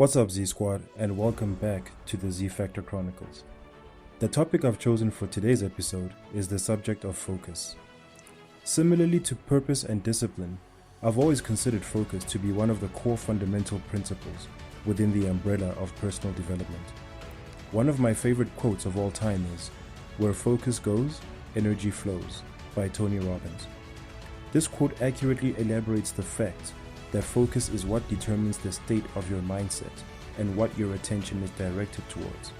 What's up, Z-Squad, and welcome back to the Z-Factor Chronicles. The topic I've chosen for today's episode is the subject of focus. Similarly to purpose and discipline, I've always considered focus to be one of the core fundamental principles within the umbrella of personal development. One of my favorite quotes of all time is, "Where focus goes, energy flows," by Tony Robbins. This quote accurately elaborates the fact that focus is what determines the state of your mindset and what your attention is directed towards.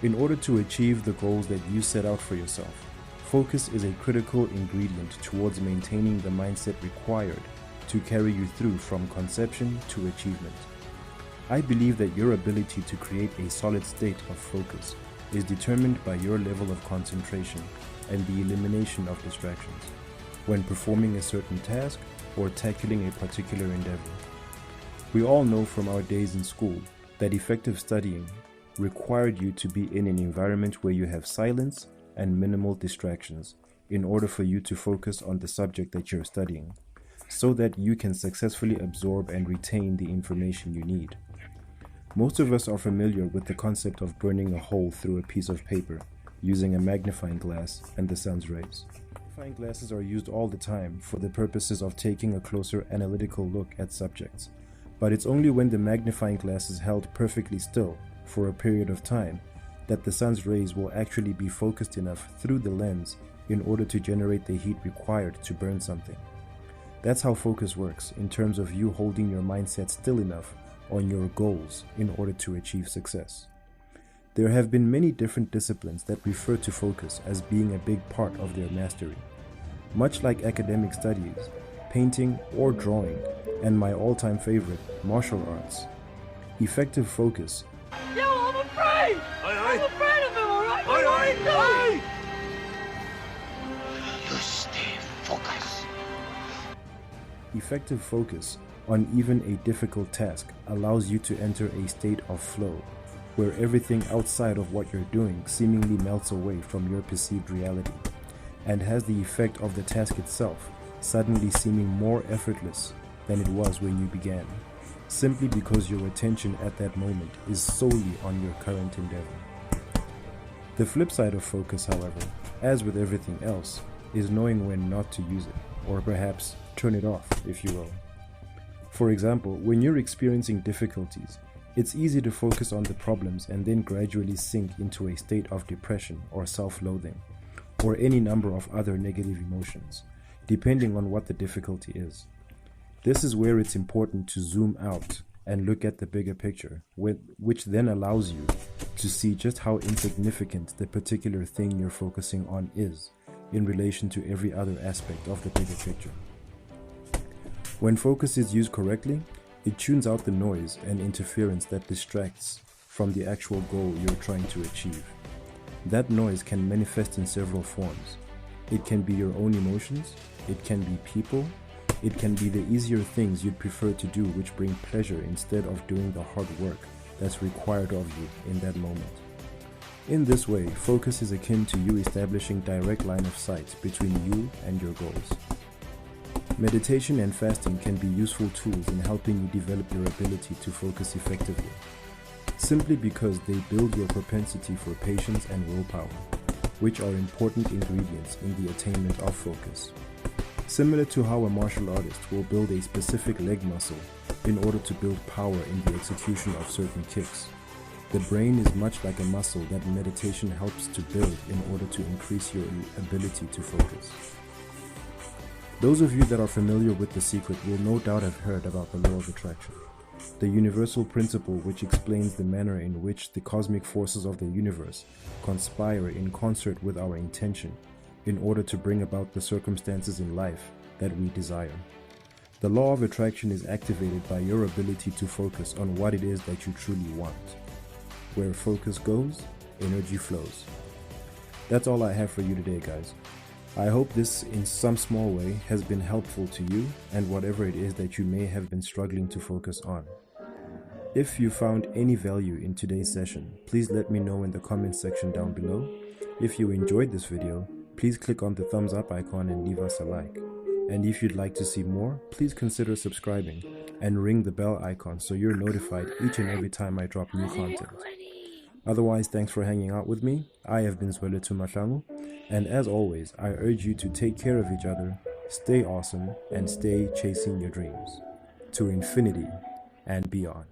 In order to achieve the goals that you set out for yourself, focus is a critical ingredient towards maintaining the mindset required to carry you through from conception to achievement. I believe that your ability to create a solid state of focus is determined by your level of concentration and the elimination of distractions when performing a certain task or tackling a particular endeavor. We all know from our days in school that effective studying required you to be in an environment where you have silence and minimal distractions in order for you to focus on the subject that you're studying, so that you can successfully absorb and retain the information you need. Most of us are familiar with the concept of burning a hole through a piece of paper using a magnifying glass and the sun's rays. Magnifying glasses are used all the time for the purposes of taking a closer analytical look at subjects, but it's only when the magnifying glass is held perfectly still for a period of time that the sun's rays will actually be focused enough through the lens in order to generate the heat required to burn something. That's how focus works in terms of you holding your mindset still enough on your goals in order to achieve success. There have been many different disciplines that refer to focus as being a big part of their mastery. Much like academic studies, painting or drawing, and my all-time favorite, martial arts. Effective focus. Yo, I'm afraid! I'm afraid of him, alright? What are you doing? You stay focused. Effective focus on even a difficult task allows you to enter a state of flow, where everything outside of what you're doing seemingly melts away from your perceived reality, and has the effect of the task itself suddenly seeming more effortless than it was when you began, simply because your attention at that moment is solely on your current endeavor. The flip side of focus, however, as with everything else, is knowing when not to use it, or perhaps turn it off, if you will. For example, when you're experiencing difficulties, it's easy to focus on the problems and then gradually sink into a state of depression or self-loathing, or any number of other negative emotions, depending on what the difficulty is. This is where it's important to zoom out and look at the bigger picture, which then allows you to see just how insignificant the particular thing you're focusing on is in relation to every other aspect of the bigger picture. When focus is used correctly, it tunes out the noise and interference that distracts from the actual goal you're trying to achieve. That noise can manifest in several forms. It can be your own emotions, it can be people, it can be the easier things you'd prefer to do which bring pleasure instead of doing the hard work that's required of you in that moment. In this way, focus is akin to you establishing direct line of sight between you and your goals. Meditation and fasting can be useful tools in helping you develop your ability to focus effectively, simply because they build your propensity for patience and willpower, which are important ingredients in the attainment of focus. Similar to how a martial artist will build a specific leg muscle in order to build power in the execution of certain kicks, the brain is much like a muscle that meditation helps to build in order to increase your ability to focus. Those of you that are familiar with The Secret will no doubt have heard about the law of attraction, the universal principle which explains the manner in which the cosmic forces of the universe conspire in concert with our intention in order to bring about the circumstances in life that we desire. The law of attraction is activated by your ability to focus on what it is that you truly want. Where focus goes, energy flows. That's all I have for you today, guys. I hope this in some small way has been helpful to you and whatever it is that you may have been struggling to focus on. If you found any value in today's session, please let me know in the comments section down below. If you enjoyed this video, please click on the thumbs up icon and leave us a like. And if you'd like to see more, please consider subscribing and ring the bell icon so you're notified each and every time I drop new content. Otherwise, thanks for hanging out with me. I have been Zweletu Mahlangu, and as always, I urge you to take care of each other, stay awesome, and stay chasing your dreams to infinity and beyond.